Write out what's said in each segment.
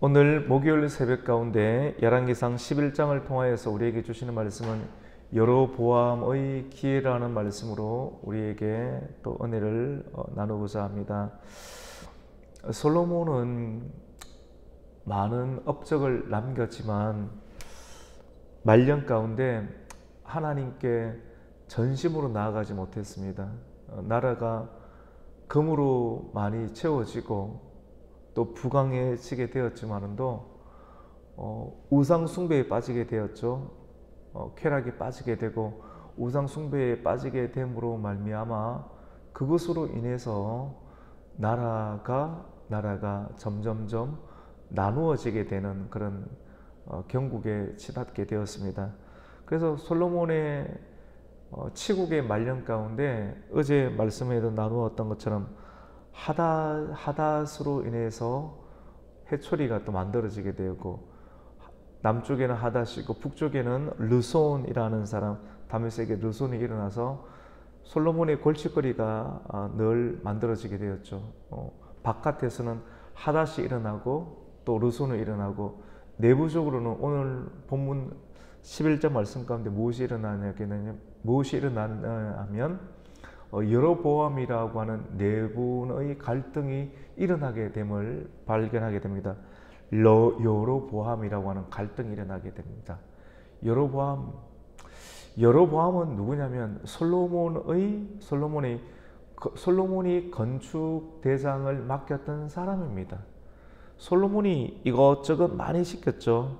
오늘 목요일 새벽 가운데 열왕기상 11장을 통하여서 우리에게 주시는 말씀은 여로보암의 기회라는 말씀으로 우리에게 또 은혜를 나누고자 합니다. 솔로몬은 많은 업적을 남겼지만 말년 가운데 하나님께 전심으로 나아가지 못했습니다. 나라가 금으로 많이 채워지고 또 부강해지게 되었지만도 우상 숭배에 빠지게 되었죠. 쾌락에 빠지게 되고 우상 숭배에 빠지게 됨으로 말미암아 그것으로 인해서 나라가 점점점 나누어지게 되는 그런 경국에 치닫게 되었습니다. 그래서 솔로몬의 치국의 말년 가운데 어제 말씀에도 나누었던 것처럼 하닷으로 인해서 해초리가 또 만들어지게 되고, 남쪽에는 하닷이고 북쪽에는 르손이라는 사람, 다메섹에 르손이 일어나서 솔로몬의 골칫거리가 늘 만들어지게 되었죠. 바깥에서는 하닷이 일어나고 또 르손이 일어나고, 내부적으로는 오늘 본문 11절 말씀 가운데 무엇이 일어나냐면 여로보암이라고 하는 내분의 갈등이 일어나게 됨을 발견하게 됩니다. 여로보암이라고 하는 갈등이 일어나게 됩니다. 여로보암은 누구냐면 솔로몬이 건축 대장을 맡겼던 사람입니다. 솔로몬이 이것저것 많이 시켰죠.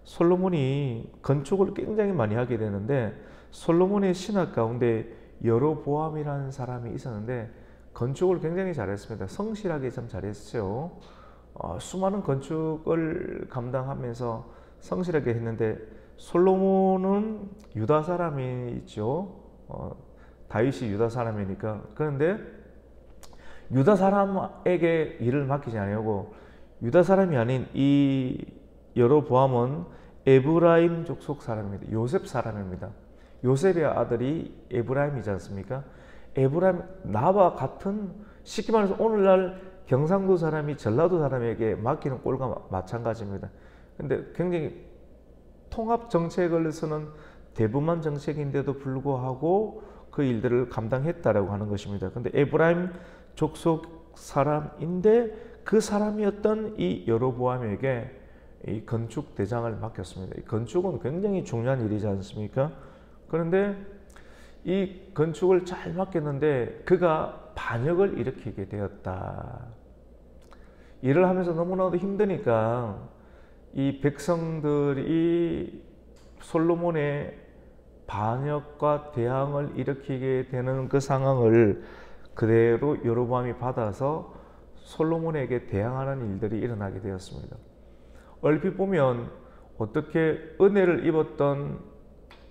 솔로몬이 건축을 굉장히 많이 하게 되는데, 솔로몬의 신학 가운데 여로보암이라는 사람이 있었는데 건축을 굉장히 잘했습니다. 성실하게 참 잘했어요. 수많은 건축을 감당하면서 성실하게 했는데, 솔로몬은 유다 사람이죠. 다윗이 유다 사람이니까. 그런데 유다 사람에게 일을 맡기지 아니하고, 유다 사람이 아닌 이 여로보암은 에브라임 족속 사람입니다. 요셉 사람입니다. 요셉의 아들이 에브라임이지 않습니까? 에브라임, 나와 같은, 쉽게 말해서 오늘날 경상도 사람이 전라도 사람에게 맡기는 꼴과 마찬가지입니다. 근데 굉장히 통합 정책을 쓰는 대분만 정책인데도 불구하고 그 일들을 감당했다라고 하는 것입니다. 근데 에브라임 족속 사람인데 그 사람이었던 이 여로보암에게 이 건축 대장을 맡겼습니다. 이 건축은 굉장히 중요한 일이지 않습니까? 그런데 이 건축을 잘 맡겼는데 그가 반역을 일으키게 되었다. 일을 하면서 너무나도 힘드니까 이 백성들이 솔로몬의 반역과 대항을 일으키게 되는 그 상황을 그대로 여로보암이 받아서 솔로몬에게 대항하는 일들이 일어나게 되었습니다. 얼핏 보면 어떻게 은혜를 입었던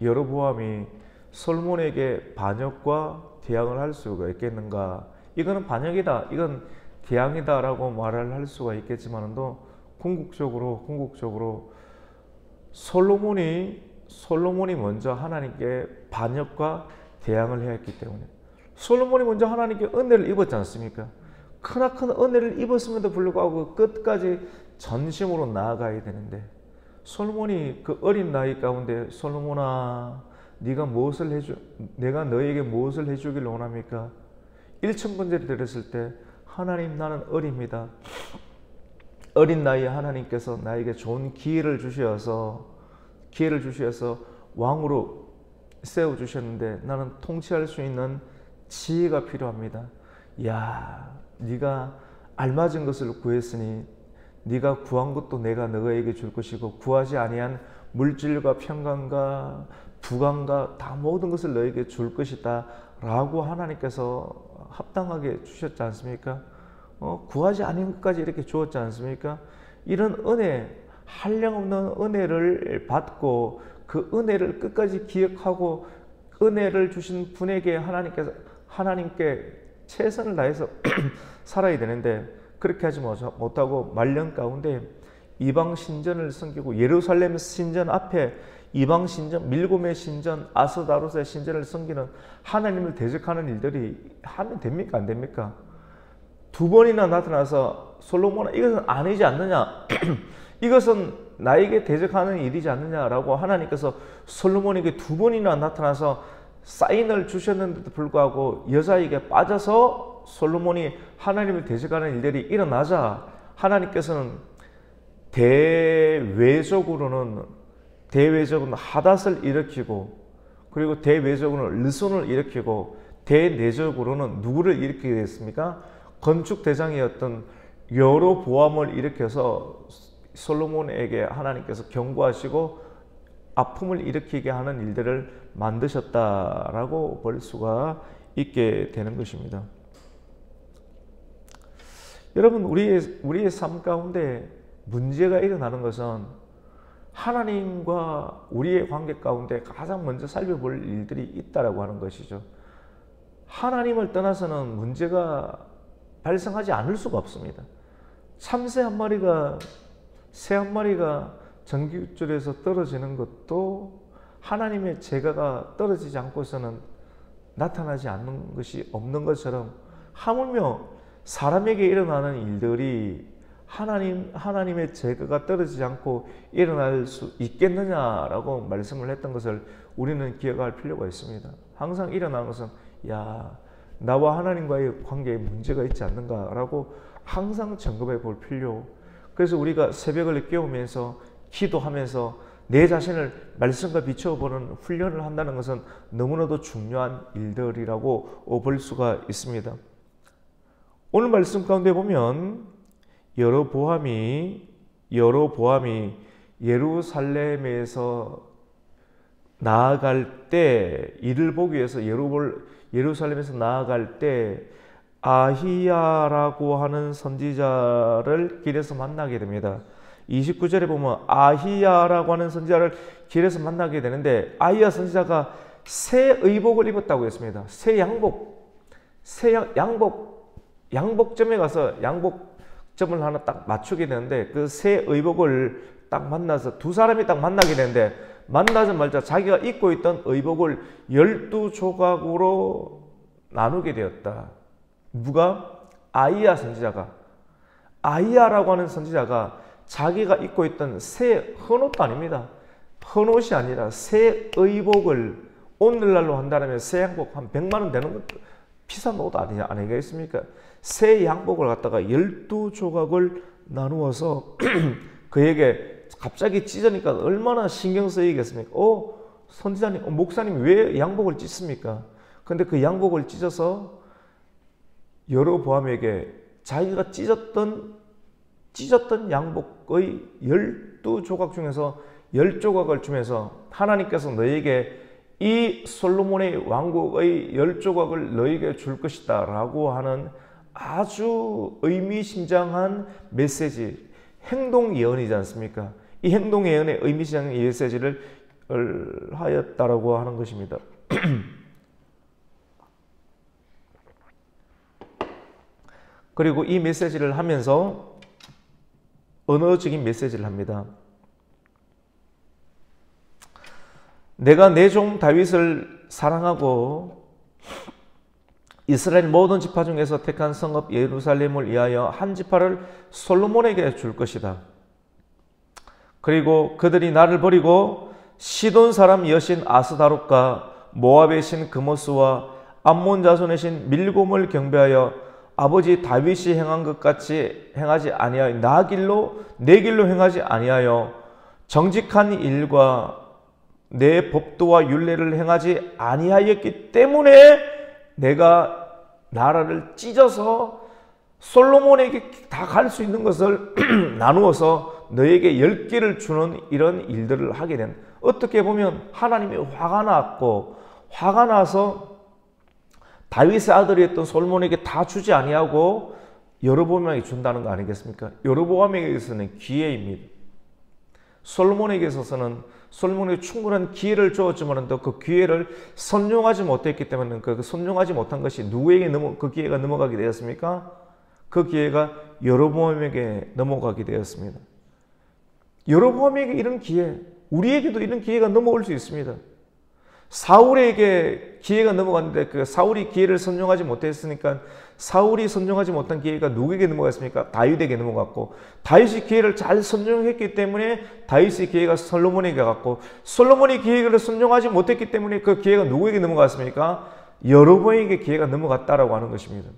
여로보암이 솔로몬에게 반역과 대항을 할 수가 있겠는가? 이거는 반역이다, 이건 대항이다 라고 말을 할 수가 있겠지만도 궁극적으로 솔로몬이 먼저 하나님께 반역과 대항을 해야 했기 때문에, 솔로몬이 먼저 하나님께 은혜를 입었지 않습니까? 크나큰 은혜를 입었음에도 불구하고 끝까지 전심으로 나아가야 되는데, 솔로몬이 그 어린 나이 가운데, 솔로몬아, 내가 너에게 무엇을 해주길 원합니까? 일천번제를 드렸을 때, 하나님, 나는 어립니다. 어린 나이에 하나님께서 나에게 좋은 기회를 주셔서 왕으로 세워주셨는데 나는 통치할 수 있는 지혜가 필요합니다. 야, 네가 알맞은 것을 구했으니 네가 구한 것도 내가 너에게 줄 것이고, 구하지 아니한 물질과 평강과 부강과 다 모든 것을 너에게 줄 것이다 라고 하나님께서 합당하게 주셨지 않습니까? 구하지 않은 것까지 이렇게 주었지 않습니까? 이런 은혜, 한량없는 은혜를 받고 그 은혜를 끝까지 기억하고 은혜를 주신 분에게 하나님께 최선을 다해서 살아야 되는데, 그렇게 하지 못하고 말년 가운데 이방 신전을 섬기고, 예루살렘 신전 앞에 이방 신전, 밀곰의 신전, 아스다롯의 신전을 섬기는, 하나님을 대적하는 일들이 하면 됩니까? 안 됩니까? 두 번이나 나타나서 솔로몬아 이것은 아니지 않느냐 이것은 나에게 대적하는 일이지 않느냐라고 하나님께서 솔로몬에게 두 번이나 나타나서 사인을 주셨는데도 불구하고 여자에게 빠져서 솔로몬이 하나님을 대적하는 일들이 일어나자 하나님께서는 대외적으로는 하닷을 일으키고 그리고 대외적으로는 르손을 일으키고 대내적으로는 누구를 일으키게 됐습니까? 건축 대장이었던 여로보암을 일으켜서 솔로몬에게 하나님께서 경고하시고 아픔을 일으키게 하는 일들을 만드셨다라고 볼 수가 있게 되는 것입니다. 여러분, 우리의 삶 가운데 문제가 일어나는 것은 하나님과 우리의 관계 가운데 가장 먼저 살펴볼 일들이 있다라고 하는 것이죠. 하나님을 떠나서는 문제가 발생하지 않을 수가 없습니다. 참새 한 마리가 새 한 마리가 전깃줄에서 떨어지는 것도 하나님의 제가가 떨어지지 않고서는 나타나지 않는 것이 없는 것처럼 하물며 사람에게 일어나는 일들이 하나님의 제가가 떨어지지 않고 일어날 수 있겠느냐라고 말씀을 했던 것을 우리는 기억할 필요가 있습니다. 항상 일어나는 것은 나와 하나님과의 관계에 문제가 있지 않는가라고 항상 점검해 볼 필요. 그래서 우리가 새벽을 깨우면서 기도하면서 내 자신을 말씀과 비춰보는 훈련을 한다는 것은 너무나도 중요한 일들이라고 볼 수가 있습니다. 오늘 말씀 가운데 보면 여로보암이 예루살렘에서 나아갈 때 이를 보기 위해서 예루살렘에서 나아갈 때 아히야라고 하는 선지자를 길에서 만나게 됩니다. 29절에 보면 아히야라고 하는 선지자를 길에서 만나게 되는데 아히야 선지자가 새 의복을 입었다고 했습니다. 새 양복점에 가서 양복점을 하나 딱 맞추게 되는데 그 새 의복을 딱 만나서 두 사람이 딱 만나게 되는데 만나자마자 자기가 입고 있던 의복을 12조각으로 나누게 되었다. 누가? 아히야 선지자가. 아히야라고 하는 선지자가 자기가 입고 있던 새 헌옷도 아닙니다. 헌옷이 아니라 새 의복을 오늘날로 한다면 새 양복 한 100만 원 되는 것도 비싼 옷 아니겠습니까? 새 양복을 갖다가 12조각을 나누어서 그에게 갑자기 찢으니까 얼마나 신경 쓰이겠습니까? 선지자님, 목사님 왜 양복을 찢습니까? 근데 그 양복을 찢어서 여로보암에게 자기가 찢었던 양복의 12조각 중에서 10조각을 주면서 하나님께서 너에게 이 솔로몬의 왕국의 10조각을 너에게 줄 것이다 라고 하는 아주 의미심장한 메시지, 행동 예언이지 않습니까? 이 행동 예언의 의미심장한 메시지를 하였다라고 하는 것입니다. 그리고 이 메시지를 하면서 언어적인 메시지를 합니다. 내가 내 종 다윗을 사랑하고 이스라엘 모든 지파 중에서 택한 성읍 예루살렘을 위하여 한 지파를 솔로몬에게 줄 것이다. 그리고 그들이 나를 버리고 시돈 사람 여신 아스다롯과 모압의 신 그모스와 암몬 자손의 신 밀곰을 경배하여 아버지 다윗이 행한 것 같이 행하지 아니하여 내 길로 행하지 아니하여 정직한 일과 내 법도와 율례를 행하지 아니하였기 때문에 내가 나라를 찢어서 솔로몬에게 다 갈 수 있는 것을 나누어서 너에게 10개를 주는 이런 일들을 하게 된, 어떻게 보면 하나님이 화가 났고 화가 나서 다윗의 아들이었던 솔로몬에게 다 주지 아니하고 여로보암에게 준다는 거 아니겠습니까? 여로보암에게서는 기회입니다. 솔로몬에게 있어서는 솔로몬에게 충분한 기회를 주었지만 그 기회를 선용하지 못했기 때문에 그 선용하지 못한 것이 누구에게 그 기회가 넘어가게 되었습니까? 그 기회가 여로보암에게 넘어가게 되었습니다. 여로보암에게 이런 기회, 우리에게도 이런 기회가 넘어올 수 있습니다. 사울에게 기회가 넘어갔는데 그 사울이 기회를 선용하지 못했으니까 사울이 선용하지 못한 기회가 누구에게 넘어갔습니까? 다윗에게 넘어갔고 다윗이 기회를 잘 선용했기 때문에 다윗의 기회가 솔로몬에게 갔고 솔로몬이 기회를 선용하지 못했기 때문에 그 기회가 누구에게 넘어갔습니까? 여로보암에게 기회가 넘어갔다라고 하는 것입니다.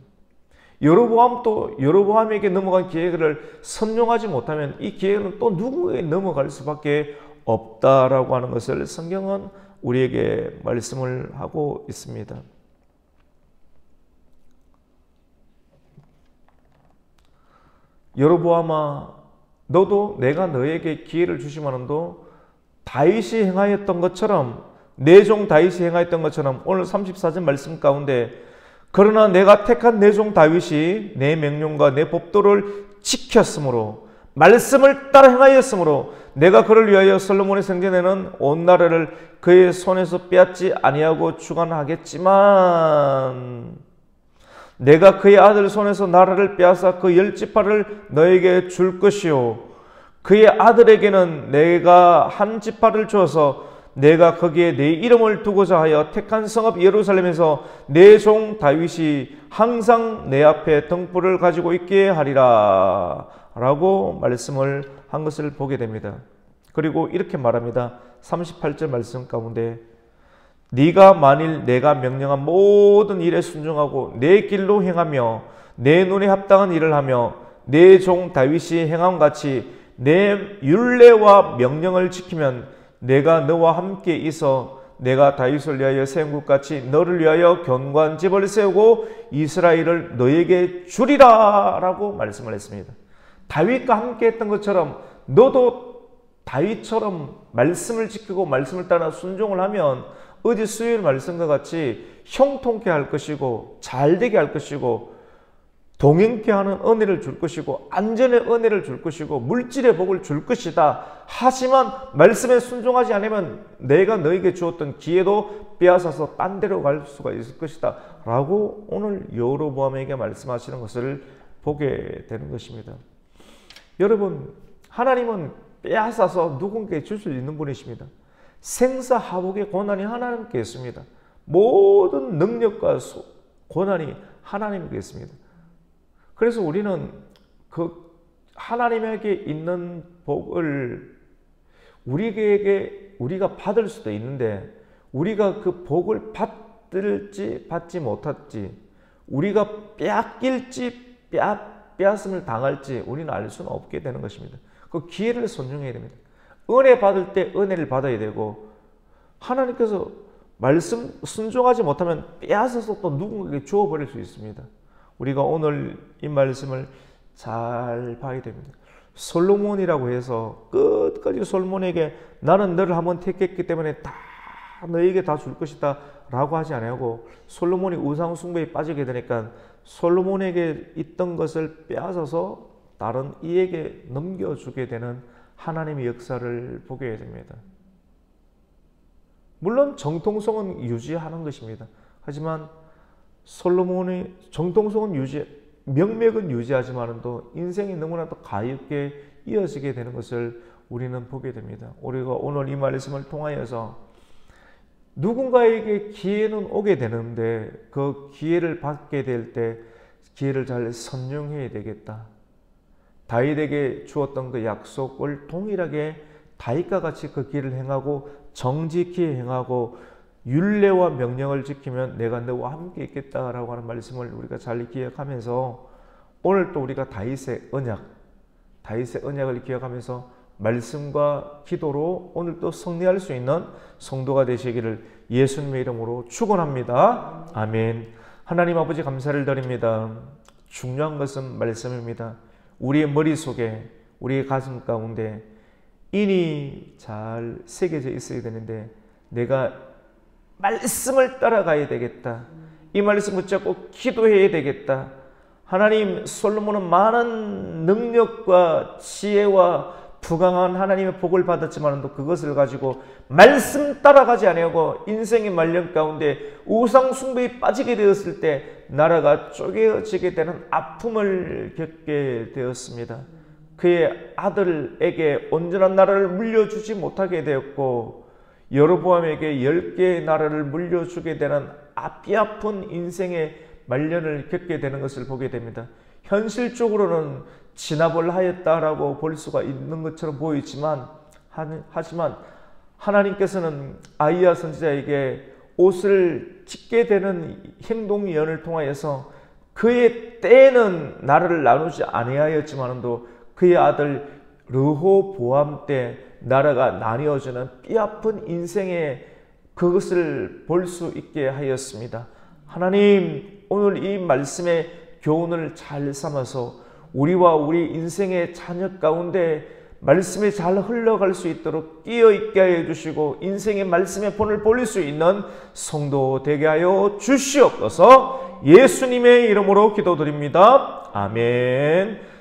여로보암에게 넘어간 기회를 선용하지 못하면 이 기회는 또 누구에게 넘어갈 수밖에 없다라고 하는 것을 성경은 우리에게 말씀을 하고 있습니다. 여로보암아, 너도 내가 너에게 기회를 주시면도 다윗이 행하였던 것처럼 내 종 다윗이 행하였던 것처럼 오늘 34절 말씀 가운데 그러나 내가 택한 내 종 다윗이 내 명령과 내 법도를 지켰으므로 말씀을 따라 행하였으므로 내가 그를 위하여 솔로몬의 성전에는 온 나라를 그의 손에서 빼앗지 아니하고 주관하겠지만 내가 그의 아들 손에서 나라를 빼앗아 그 10지파를 너에게 줄 것이요 그의 아들에게는 내가 한 지파를 주어서 내가 거기에 내 이름을 두고자 하여 택한 성읍 예루살렘에서 내 종 다윗이 항상 내 앞에 등불을 가지고 있게 하리라 라고 말씀을 한 것을 보게 됩니다. 그리고 이렇게 말합니다. 38절 말씀 가운데 네가 만일 내가 명령한 모든 일에 순종하고 내 길로 행하며 내 눈에 합당한 일을 하며 내 종 다윗이 행함 같이 내 율례와 명령을 지키면 내가 너와 함께 있어 내가 다윗을 위하여 세운 것 같이 너를 위하여 견고한 집을 세우고 이스라엘을 너에게 주리라 라고 말씀을 했습니다. 다윗과 함께 했던 것처럼 너도 다윗처럼 말씀을 지키고 말씀을 따라 순종을 하면 어제 수요일 말씀과 같이 형통케 할 것이고 잘되게 할 것이고 동행케 하는 은혜를 줄 것이고 안전의 은혜를 줄 것이고 물질의 복을 줄 것이다. 하지만 말씀에 순종하지 않으면 내가 너에게 주었던 기회도 빼앗아서 딴 데로 갈 수가 있을 것이다 라고 오늘 여로보암에게 말씀하시는 것을 보게 되는 것입니다. 여러분, 하나님은 빼앗아서 누군가에게 줄 수 있는 분이십니다. 생사하복의 권한이 하나님께 있습니다. 모든 능력과 권한이 하나님께 있습니다. 그래서 우리는 그 하나님에게 있는 복을 우리가 받을 수도 있는데 우리가 그 복을 받을지 받지 못할지 우리가 빼앗길지 빼앗음을 당할지 우리는 알 수는 없게 되는 것입니다. 그 기회를 선용해야 됩니다. 은혜 받을 때 은혜를 받아야 되고 하나님께서 말씀 순종하지 못하면 빼앗아서 또 누군가에게 주어버릴 수 있습니다. 우리가 오늘 이 말씀을 잘 봐야 됩니다. 솔로몬이라고 해서 끝까지 솔로몬에게 나는 너를 한번 택했기 때문에 다 너에게 다 줄 것이다 라고 하지 않고 솔로몬이 우상 숭배에 빠지게 되니까 솔로몬에게 있던 것을 빼앗아서 다른 이에게 넘겨주게 되는 하나님의 역사를 보게 됩니다. 물론 정통성은 유지하는 것입니다. 하지만 솔로몬의 정통성은 명맥은 유지하지만도 인생이 너무나도 가볍게 이어지게 되는 것을 우리는 보게 됩니다. 우리가 오늘 이 말씀을 통하여서 누군가에게 기회는 오게 되는데 그 기회를 받게 될 때 기회를 잘 선용해야 되겠다. 다윗에게 주었던 그 약속을 동일하게 다윗과 같이 그 길을 행하고 정직히 행하고 율례와 명령을 지키면 내가 너와 함께 있겠다라고 하는 말씀을 우리가 잘 기억하면서 오늘 또 우리가 다윗의 언약을 기억하면서 말씀과 기도로 오늘 또 승리할 수 있는 성도가 되시기를 예수님의 이름으로 축원합니다. 아멘. 하나님 아버지 감사를 드립니다. 중요한 것은 말씀입니다. 우리의 머릿속에 우리의 가슴 가운데 인이 잘 새겨져 있어야 되는데 내가 말씀을 따라가야 되겠다. 이 말씀 붙잡고 기도해야 되겠다. 하나님, 솔로몬은 많은 능력과 지혜와 부강한 하나님의 복을 받았지만 그것을 가지고 말씀 따라가지 아니하고 인생의 말년 가운데 우상 숭배에 빠지게 되었을 때 나라가 쪼개어지게 되는 아픔을 겪게 되었습니다. 그의 아들에게 온전한 나라를 물려주지 못하게 되었고 여로보암에게 10개의 나라를 물려주게 되는 뼈아픈 인생의 말년을 겪게 되는 것을 보게 됩니다. 현실적으로는 진압을 하였다라고 볼 수가 있는 것처럼 보이지만 하지만 하나님께서는 아이야 선지자에게 옷을 찢게 되는 행동연을 통하여서 그의 때에는 나라를 나누지 아니하였지만도 그의 아들 르호보암 때 나라가 나뉘어지는 뼈아픈 인생의 그것을 볼 수 있게 하였습니다. 하나님, 오늘 이 말씀의 교훈을 잘 삼아서 우리와 우리 인생의 자녀 가운데 말씀이 잘 흘러갈 수 있도록 끼어있게 하여 주시고 인생의 말씀의 본을 볼 수 있는 성도 되게 하여 주시옵소서. 예수님의 이름으로 기도드립니다. 아멘.